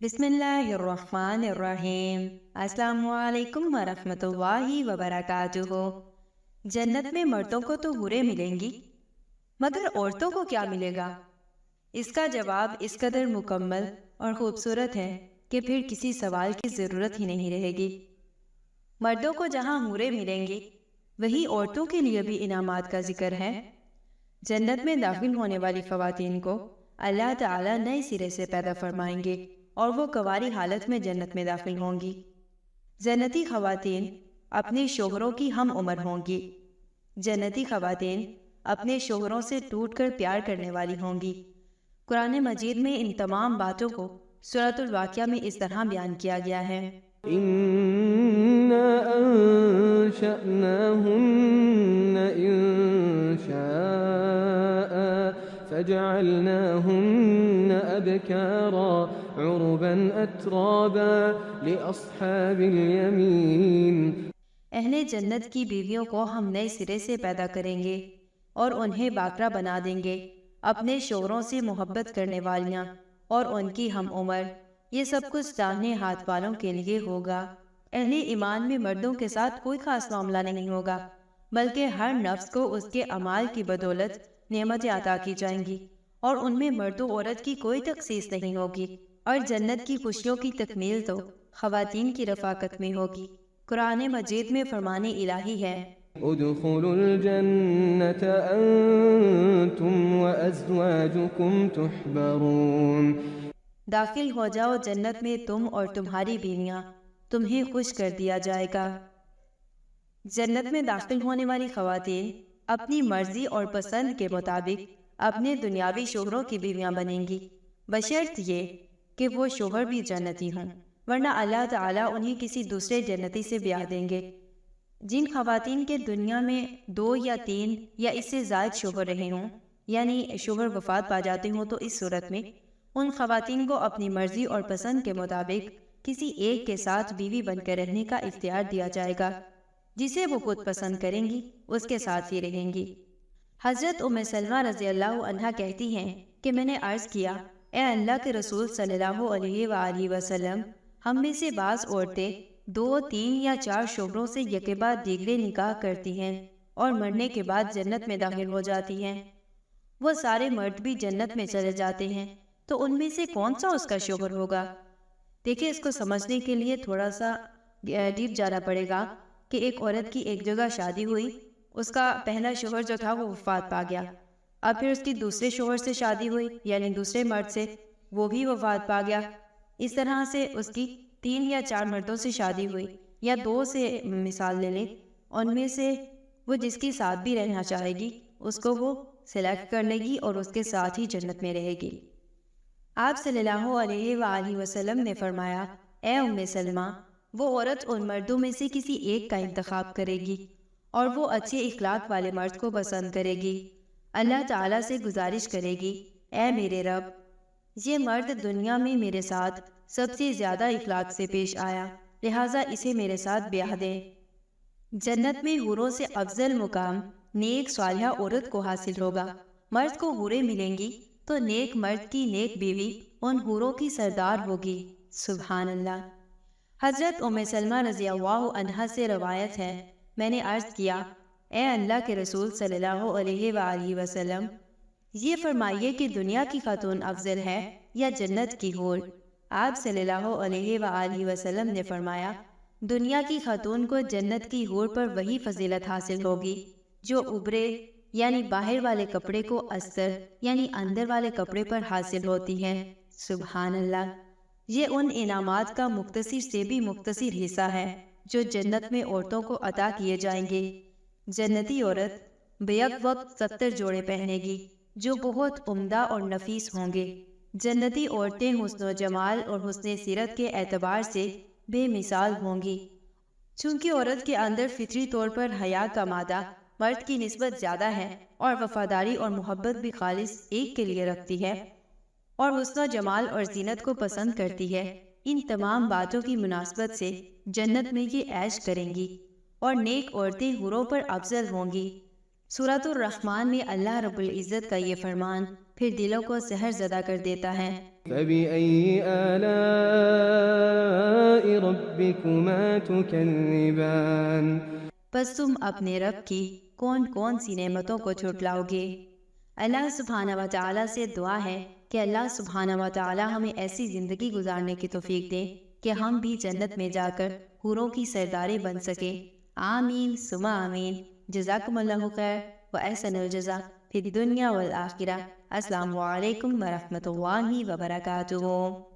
بسم اللہ الرحمن الرحیم۔ السلام علیکم ورحمۃ اللہ وبرکاتہ۔ جنت میں مردوں کو تو حوریں ملیں گی، مگر عورتوں کو کیا ملے گا؟ اس کا جواب اس قدر مکمل اور خوبصورت ہے کہ پھر کسی سوال کی ضرورت ہی نہیں رہے گی۔ مردوں کو جہاں حوریں ملیں گی، وہی عورتوں کے لیے بھی انعامات کا ذکر ہے۔ جنت میں داخل ہونے والی خواتین کو اللہ تعالیٰ نئے سرے سے پیدا فرمائیں گے اور وہ کنواری حالت میں جنت میں داخل ہوں گی۔ جنتی خواتین اپنے شوہروں کی ہم عمر ہوں گی۔ جنتی خواتین اپنے شوہروں سے ٹوٹ کر پیار کرنے والی ہوں گی۔ قرآن مجید میں ان تمام باتوں کو سورۃ الواقعہ میں اس طرح بیان کیا گیا ہے۔ إِنَّا أَنشَأْنَاهُنَّ إِنشَاءً فَجَعَلْنَاهُنَّ أَبْكَارًا عُرُبًا أَتْرَابًا لِأَصْحَابِ الْيَمِينِ۔ اہل جنت کی بیویوں کو ہم نئے سرے سے پیدا کریں گے اور انہیں باکرا بنا دیں گے، اپنے شوہروں سے محبت کرنے والیاں اور ان کی ہم عمر۔ یہ سب کچھ داہنے ہاتھ والوں کے لیے ہوگا۔ اہل ایمان میں مردوں کے ساتھ کوئی خاص معاملہ نہیں ہوگا، بلکہ ہر نفس کو اس کے اعمال کی بدولت نعمتیں عطا کی جائیں گی، اور ان میں مرد و عورت کی کوئی تخصیص نہیں ہوگی۔ اور جنت کی خوشیوں کی تکمیل تو خواتین کی رفاقت میں ہوگی۔ قرآن مجید میں فرمان الہی ہے، ادخلوا الجنة أنتم وأزواجكم تحبرون۔ داخل ہو جاؤ جنت میں تم اور تمہاری بیویاں، تمہیں خوش کر دیا جائے گا۔ جنت میں داخل ہونے والی خواتین اپنی مرضی اور پسند کے مطابق اپنے دنیاوی شوہروں کی بیویاں بنیں گی، بشرط یہ کہ وہ شوہر بھی جنتی ہوں، ورنہ اللہ تعالیٰ انہیں کسی دوسرے جنتی سے بیاہ دیں گے۔ جن خواتین کے دنیا میں 2 یا 3 یا اس سے زائد شوہر رہے ہوں، یعنی شوہر وفات پا جاتے ہوں، تو اس صورت میں ان خواتین کو اپنی مرضی اور پسند کے مطابق کسی ایک کے ساتھ بیوی بن کر رہنے کا اختیار دیا جائے گا، جسے وہ خود پسند کریں گی اس کے ساتھ ہی رہیں گی۔ حضرت ام سلمہ رضی اللہ عنہا کہتی ہیں کہ میں نے عرض کیا، اے اللہ کے رسول صلی اللہ علیہ وآلہ وسلم، ہم میں سے بعض عورتیں 2، 3 یا 4 شوہروں سے یکے بعد دیگرے نکاح کرتی ہیں اور مرنے کے بعد جنت میں داخل ہو جاتی ہیں۔ وہ سارے مرد بھی جنت میں چلے جاتے ہیں، تو ان میں سے کون سا اس کا شوہر ہوگا؟ دیکھیں، اس کو سمجھنے کے لیے تھوڑا سا ڈیپ جانا پڑے گا کہ ایک عورت کی ایک جگہ شادی ہوئی، اس کا پہلا شوہر جو تھا وہ وفات پا گیا، اب پھر اس کی دوسرے شوہر سے شادی ہوئی، یعنی دوسرے مرد سے، وہ بھی وفات پا گیا۔ اس طرح سے اس کی 3 یا 4 مردوں سے شادی ہوئی، یا 2 سے مثال لے لیں، ان میں سے وہ جس کے ساتھ بھی رہنا چاہے گی اس کو وہ سلیکٹ کر لے گی اور اس کے ساتھ ہی جنت میں رہے گی۔ آپ صلی اللہ علیہ وآلہ وسلم نے فرمایا، اے ام سلمہ، وہ عورت ان مردوں میں سے کسی ایک کا انتخاب کرے گی اور وہ اچھے اخلاق والے مرد کو پسند کرے گی۔ اللہ تعالیٰ سے گزارش کرے گی، اے میرے رب، یہ مرد دنیا میں میرے ساتھ سب سے زیادہ اخلاق سے پیش آیا، لہٰذا اسے میرے ساتھ بیاہ دیں۔ جنت میں حوروں سے افضل مقام نیک صالحہ عورت کو حاصل ہوگا۔ مرد کو حوریں ملیں گی تو نیک مرد کی نیک بیوی ان حوروں کی سردار ہوگی۔ سبحان اللہ۔ حضرت ام سلمہ رضی اللہ عنہا سے روایت ہے، میں نے عرض کیا، اے اللہ کے رسول صلی اللہ علیہ وآلہ وسلم، یہ فرمائیے کہ دنیا کی خاتون افضل ہے یا جنت کی حور؟ آپ صلی اللہ علیہ وآلہ وسلم نے فرمایا، دنیا کی خاتون کو جنت کی حور پر وہی فضیلت حاصل ہوگی جو ابرے یعنی باہر والے کپڑے کو استر یعنی اندر والے کپڑے پر حاصل ہوتی ہے۔ سبحان اللہ۔ یہ ان انعامات کا مختصر سے بھی مختصر حصہ ہے جو جنت میں عورتوں کو عطا کیے جائیں گے۔ جنتی عورت بیک وقت 70 جوڑے پہنے گی جو بہت عمدہ اور نفیس ہوں گے۔ جنتی عورتیں حسن و جمال اور حسن سیرت کے اعتبار سے بے مثال ہوں گی۔ چونکہ عورت کے اندر فطری طور پر حیا کا مادہ مرد کی نسبت زیادہ ہے اور وفاداری اور محبت بھی خالص ایک کے لیے رکھتی ہے اور حسن و جمال اور زینت کو پسند کرتی ہے، ان تمام باتوں کی مناسبت سے جنت میں یہ عیش کریں گی اور نیک عورتیں حوروں پر افضل ہوں گی۔ سورۃ الرحمن میں اللہ رب العزت کا یہ فرمان پھر دلوں کو سحر زدہ کر دیتا ہے، فبأي آلاء ربكما تكذبان پس تم اپنے رب کی کون کون سی نعمتوں کو جھٹلاؤ گے؟ اللہ سبحانہ و تعالیٰ سے دعا ہے کہ اللہ سبحانہ و تعالیٰ ہمیں ایسی زندگی گزارنے کی توفیق دے کہ ہم بھی جنت میں جا کر حوروں کی سرداریں بن سکیں۔ آمین ثم آمین۔ جزاکم اللہ خیر و احسن الجزا فی الدنیا والآخرہ۔ السلام علیکم ورحمۃ اللہ وبرکاتہ۔